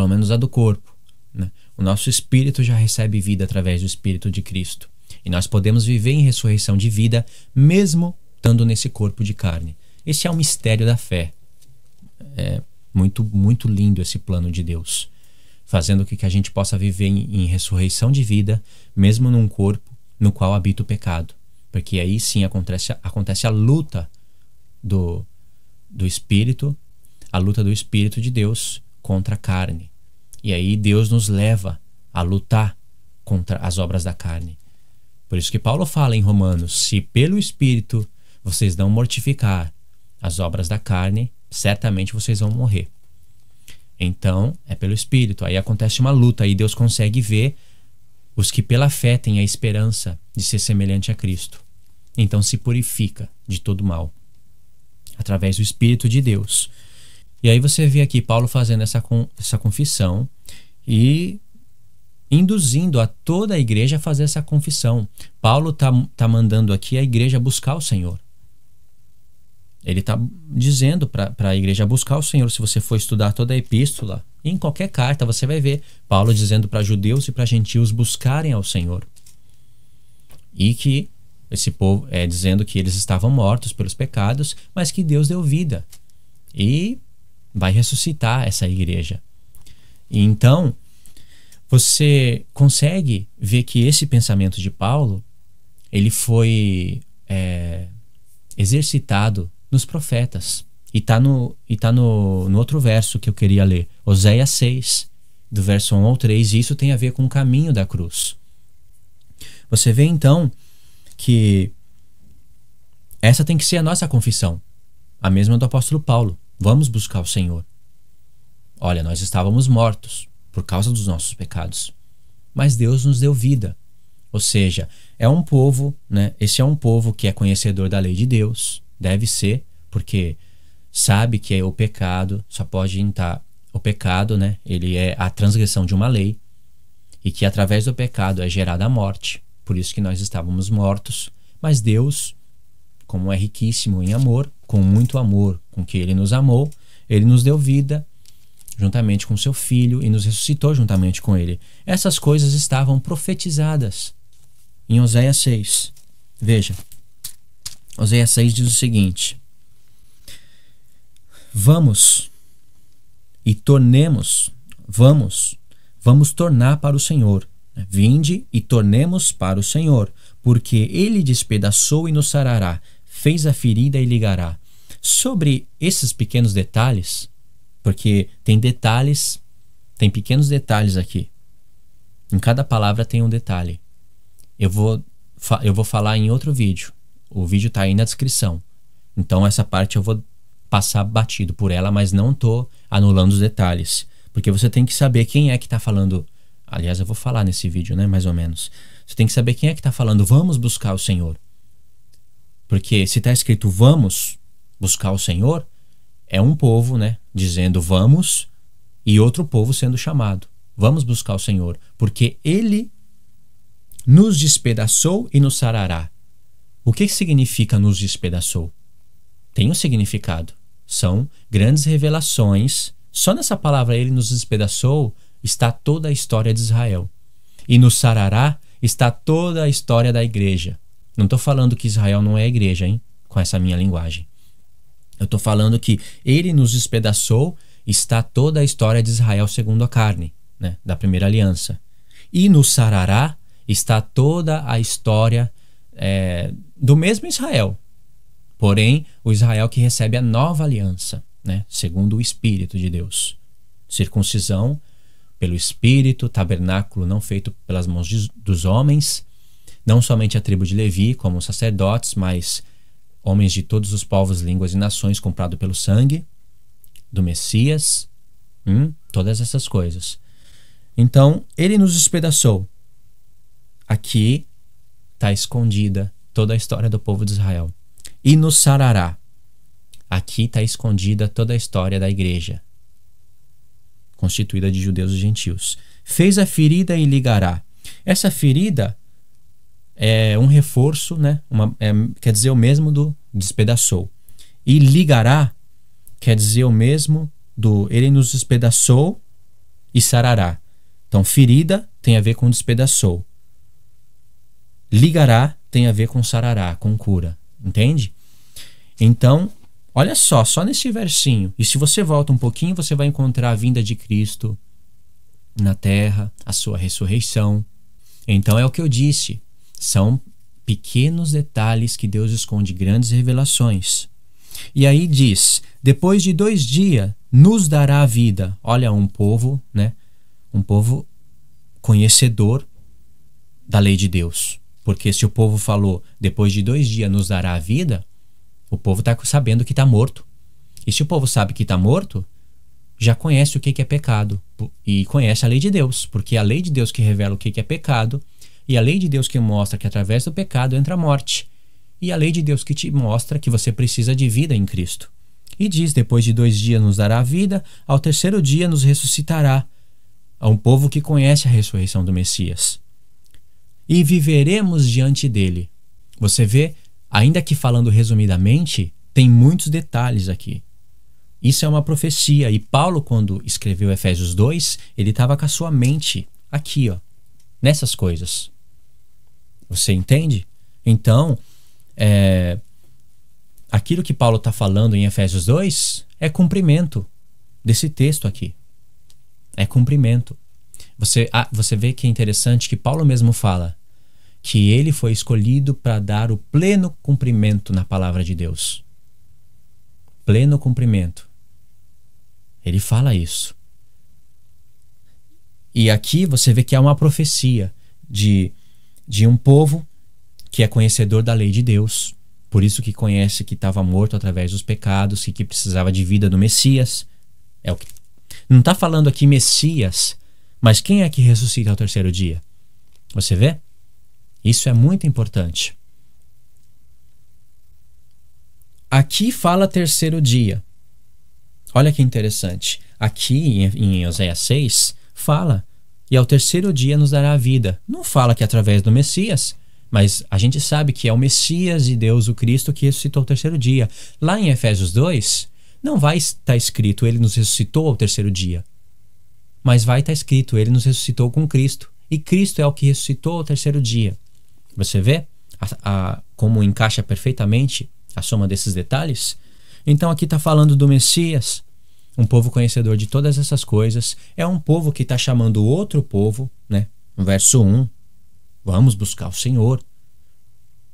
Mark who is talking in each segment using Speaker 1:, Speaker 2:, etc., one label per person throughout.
Speaker 1: pelo menos a do corpo, né? O nosso espírito já recebe vida através do Espírito de Cristo. E nós podemos viver em ressurreição de vida mesmo estando nesse corpo de carne. Esse é um mistério da fé. É muito lindo esse plano de Deus, fazendo com que a gente possa viver em ressurreição de vida mesmo num corpo no qual habita o pecado. Porque aí sim acontece a luta do Espírito, a luta do Espírito de Deus contra a carne. E aí Deus nos leva a lutar contra as obras da carne. Por isso que Paulo fala em Romanos: se pelo Espírito vocês não mortificar as obras da carne, certamente vocês vão morrer. Então, é pelo Espírito. Aí acontece uma luta, aí Deus consegue ver os que pela fé têm a esperança de ser semelhante a Cristo. Então se purifica de todo mal, através do Espírito de Deus. E aí você vê aqui Paulo fazendo essa confissão e induzindo a toda a igreja a fazer essa confissão. Paulo tá mandando aqui a igreja buscar o Senhor. Ele está dizendo para a igreja buscar o Senhor. Se você for estudar toda a epístola, em qualquer carta você vai ver Paulo dizendo para judeus e para gentios buscarem ao Senhor. E que esse povo dizendo que eles estavam mortos pelos pecados, mas que Deus deu vida e vai ressuscitar essa igreja. E então você consegue ver que esse pensamento de Paulo, ele foi exercitado nos profetas. E tá no outro verso que eu queria ler, Oséias 6, do verso 1 ao 3, e isso tem a ver com o caminho da cruz. Você vê então que essa tem que ser a nossa confissão, a mesma do apóstolo Paulo. Vamos buscar o Senhor. Olha, nós estávamos mortos por causa dos nossos pecados, mas Deus nos deu vida. Ou seja, é um povo, né? Esse é um povo que é conhecedor da lei de Deus, deve ser, porque sabe que o pecado só pode entrar. O pecado, né? Ele é a transgressão de uma lei, e que através do pecado é gerada a morte. Por isso que nós estávamos mortos, mas Deus, como é riquíssimo em amor, com muito amor com que Ele nos amou, Ele nos deu vida juntamente com seu Filho e nos ressuscitou juntamente com Ele. Essas coisas estavam profetizadas em Oséias 6. Veja, Oséias 6 diz o seguinte: vamos tornar para o Senhor. Vinde e tornemos para o Senhor, porque Ele despedaçou e nos sarará, fez a ferida e ligará. Sobre esses pequenos detalhes, porque tem detalhes, tem pequenos detalhes aqui. Em cada palavra tem um detalhe. Eu vou falar em outro vídeo. O vídeo está aí na descrição. Então essa parte eu vou passar batido por ela, mas não estou anulando os detalhes. Porque você tem que saber quem é que está falando. Aliás, eu vou falar nesse vídeo, né, mais ou menos. Você tem que saber quem é que está falando, vamos buscar o Senhor. Porque se está escrito vamos buscar o Senhor, é um povo, né, dizendo vamos, e outro povo sendo chamado. Vamos buscar o Senhor, porque Ele nos despedaçou e nos sarará. O que significa nos despedaçou? Tem um significado. São grandes revelações. Só nessa palavra Ele nos despedaçou está toda a história de Israel. E no sarará está toda a história da igreja. Não estou falando que Israel não é a igreja, hein? Com essa minha linguagem. Eu estou falando que Ele nos despedaçou, está toda a história de Israel segundo a carne, né? Da primeira aliança. E no sarará está toda a história do mesmo Israel. Porém, o Israel que recebe a nova aliança, né? Segundo o Espírito de Deus. Circuncisão pelo Espírito, tabernáculo não feito pelas mãos dos homens, não somente a tribo de Levi como sacerdotes, mas homens de todos os povos, línguas e nações, comprado pelo sangue do Messias, todas essas coisas. Então, Ele nos despedaçou. Aqui está escondida toda a história do povo de Israel. E nos sarará. Aqui está escondida toda a história da igreja, constituída de judeus e gentios. Fez a ferida e ligará. Essa ferida é um reforço, né? Quer dizer o mesmo do despedaçou. E ligará quer dizer o mesmo do Ele nos despedaçou e sarará. Então, ferida tem a ver com despedaçou. Ligará tem a ver com sarará, com cura. Entende? Então, olha só nesse versinho. E se você volta um pouquinho, você vai encontrar a vinda de Cristo na terra, a sua ressurreição. Então é o que eu disse. São pequenos detalhes que Deus esconde grandes revelações. E aí diz, depois de 2 dias nos dará a vida. Olha, um povo, né? Um povo conhecedor da lei de Deus. Porque se o povo falou, depois de 2 dias nos dará a vida, o povo está sabendo que está morto. E se o povo sabe que está morto, já conhece o que é pecado e conhece a lei de Deus, porque é a lei de Deus que revela o que é pecado e a lei de Deus que mostra que através do pecado entra a morte e a lei de Deus que te mostra que você precisa de vida em Cristo. E diz, depois de 2 dias nos dará a vida, ao 3º dia nos ressuscitará. A um povo que conhece a ressurreição do Messias. E viveremos diante dele. Você vê, ainda que falando resumidamente, tem muitos detalhes aqui. Isso é uma profecia. E Paulo, quando escreveu Efésios 2, ele estava com a sua mente aqui, ó, nessas coisas. Você entende? Então, aquilo que Paulo está falando em Efésios 2 é cumprimento desse texto aqui. É cumprimento. Você vê que é interessante que Paulo mesmo fala que ele foi escolhido para dar o pleno cumprimento na palavra de Deus. Pleno cumprimento. Ele fala isso. E aqui você vê que há uma profecia de um povo que é conhecedor da lei de Deus. Por isso que conhece que estava morto através dos pecados e que precisava de vida do Messias. Não está falando aqui Messias, mas quem é que ressuscita ao 3º dia? Você vê? Isso é muito importante. Aqui fala 3º dia. Olha que interessante. Aqui em Oséias 6 fala, e ao 3º dia nos dará a vida. Não fala que é através do Messias, mas a gente sabe que é o Messias e Deus, o Cristo, que ressuscitou ao 3º dia. Lá em Efésios 2, não vai estar escrito ele nos ressuscitou ao 3º dia, mas vai estar escrito ele nos ressuscitou com Cristo. E Cristo é o que ressuscitou ao 3º dia. Você vê como encaixa perfeitamente a soma desses detalhes? Então aqui está falando do Messias, um povo conhecedor de todas essas coisas. É um povo que está chamando outro povo, né? No verso 1, vamos buscar o Senhor,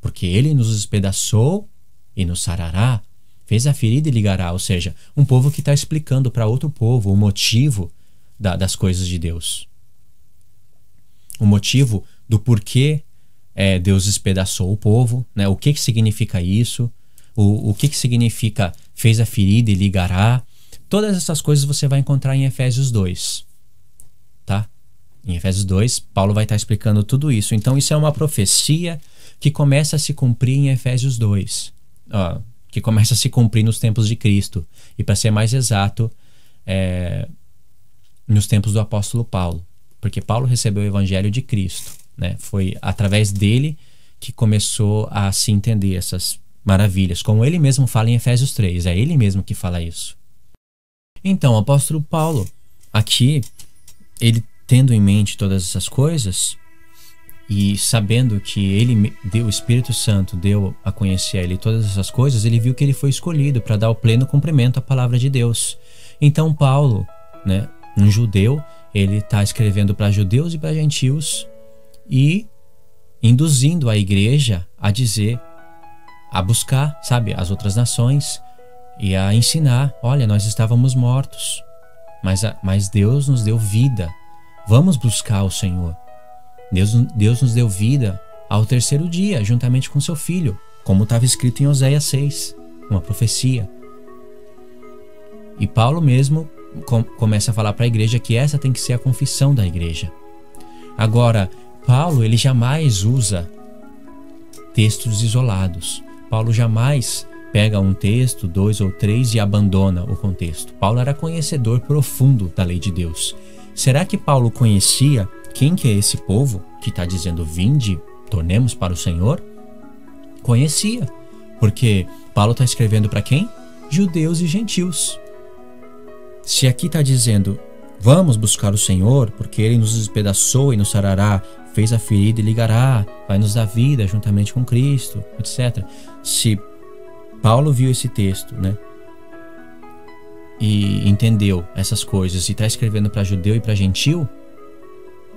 Speaker 1: porque Ele nos despedaçou e nos sarará, fez a ferida e ligará. Ou seja, um povo que está explicando para outro povo o motivo das coisas de Deus. O motivo do porquê Deus despedaçou o povo, né? O que significa isso? O que significa fez a ferida e ligará? Todas essas coisas você vai encontrar em Efésios 2. Tá? Em Efésios 2, Paulo vai estar explicando tudo isso. Então isso é uma profecia que começa a se cumprir em Efésios 2. Que começa a se cumprir nos tempos de Cristo. E para ser mais exato, nos tempos do apóstolo Paulo. Porque Paulo recebeu o evangelho de Cristo, né? Foi através dele que começou a se entender essas maravilhas, como ele mesmo fala em Efésios 3, é ele mesmo que fala isso. Então, o apóstolo Paulo, aqui, ele tendo em mente todas essas coisas e sabendo que ele deu, o Espírito Santo deu a conhecer a ele todas essas coisas, ele viu que ele foi escolhido para dar o pleno cumprimento à palavra de Deus. Então Paulo, né, um judeu, ele está escrevendo para judeus e para gentios e induzindo a igreja a dizer, a buscar, sabe, as outras nações e a ensinar, olha, nós estávamos mortos, mas Deus nos deu vida, vamos buscar o Senhor. Deus nos deu vida ao 3º dia, juntamente com seu Filho, como estava escrito em Oséias 6, uma profecia. E Paulo mesmo começa a falar para a igreja que essa tem que ser a confissão da igreja. Agora, Paulo, ele jamais usa textos isolados. Paulo jamais pega um texto, 2 ou 3 e abandona o contexto. Paulo era conhecedor profundo da lei de Deus. Será que Paulo conhecia quem que é esse povo que está dizendo vinde, tornemos para o Senhor? Conhecia, porque Paulo está escrevendo para quem? Judeus e gentios. Se aqui está dizendo Vamos buscar o Senhor, porque Ele nos despedaçou e nos sarará, fez a ferida e ligará, vai nos dar vida juntamente com Cristo, etc. Se Paulo viu esse texto, né, e entendeu essas coisas e está escrevendo para judeu e para gentil,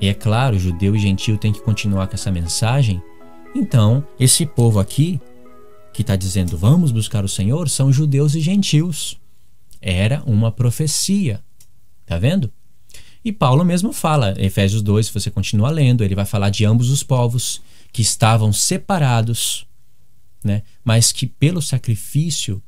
Speaker 1: e é claro, judeu e gentil tem que continuar com essa mensagem, então esse povo aqui que está dizendo vamos buscar o Senhor são judeus e gentios. Era uma profecia. Tá vendo? E Paulo mesmo fala, Efésios 2, se você continuar lendo, ele vai falar de ambos os povos que estavam separados, né? Mas que pelo sacrifício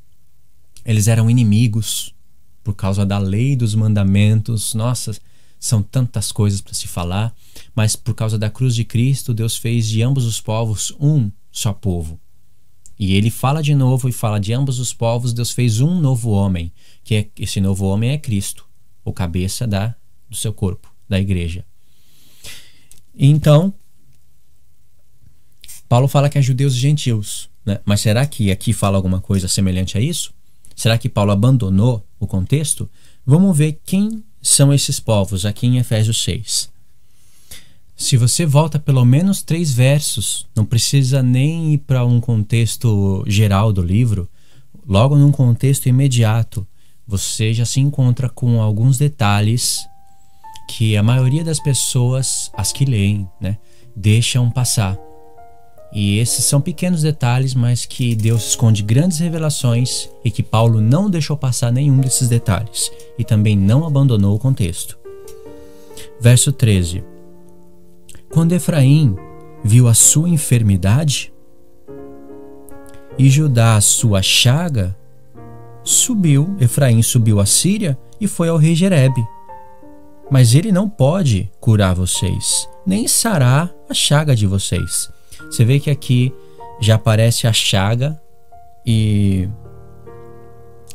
Speaker 1: eles eram inimigos por causa da lei, dos mandamentos. Nossa, são tantas coisas para se falar, mas por causa da cruz de Cristo, Deus fez de ambos os povos um só povo. E ele fala de novo e fala de ambos os povos, Deus fez um novo homem, esse novo homem é Cristo, o cabeça do seu corpo, da igreja. Então, Paulo fala que é judeus e gentios, né? Mas será que aqui fala alguma coisa semelhante a isso? Será que Paulo abandonou o contexto? Vamos ver quem são esses povos aqui em Efésios 6. Se você volta pelo menos 3 versos, não precisa nem ir para um contexto geral do livro, logo num contexto imediato, você já se encontra com alguns detalhes que a maioria das pessoas, as que leem, né, deixam passar. E esses são pequenos detalhes, mas que Deus esconde grandes revelações e que Paulo não deixou passar nenhum desses detalhes e também não abandonou o contexto. Verso 13. Quando Efraim viu a sua enfermidade e Judá a sua chaga, Efraim subiu a Síria e foi ao rei Jerebe. Mas ele não pode curar vocês, nem sarar a chaga de vocês. Você vê que aqui já aparece a chaga e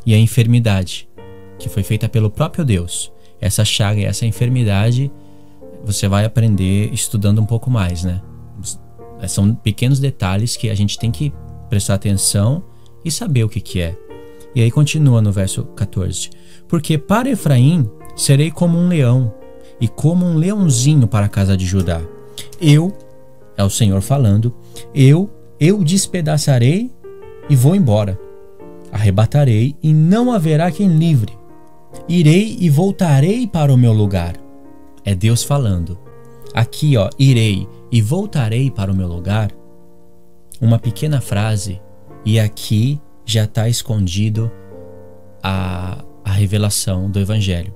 Speaker 1: a enfermidade, que foi feita pelo próprio Deus. Essa chaga e essa enfermidade você vai aprender estudando um pouco mais, né? São pequenos detalhes que a gente tem que prestar atenção e saber o que é. E aí continua no verso 14. Porque para Efraim serei como um leão e como um leãozinho para a casa de Judá. É o Senhor falando, eu despedaçarei e vou embora. Arrebatarei e não haverá quem livre. Irei e voltarei para o meu lugar. É Deus falando. Aqui, irei e voltarei para o meu lugar. Uma pequena frase, e aqui já está escondido a revelação do Evangelho.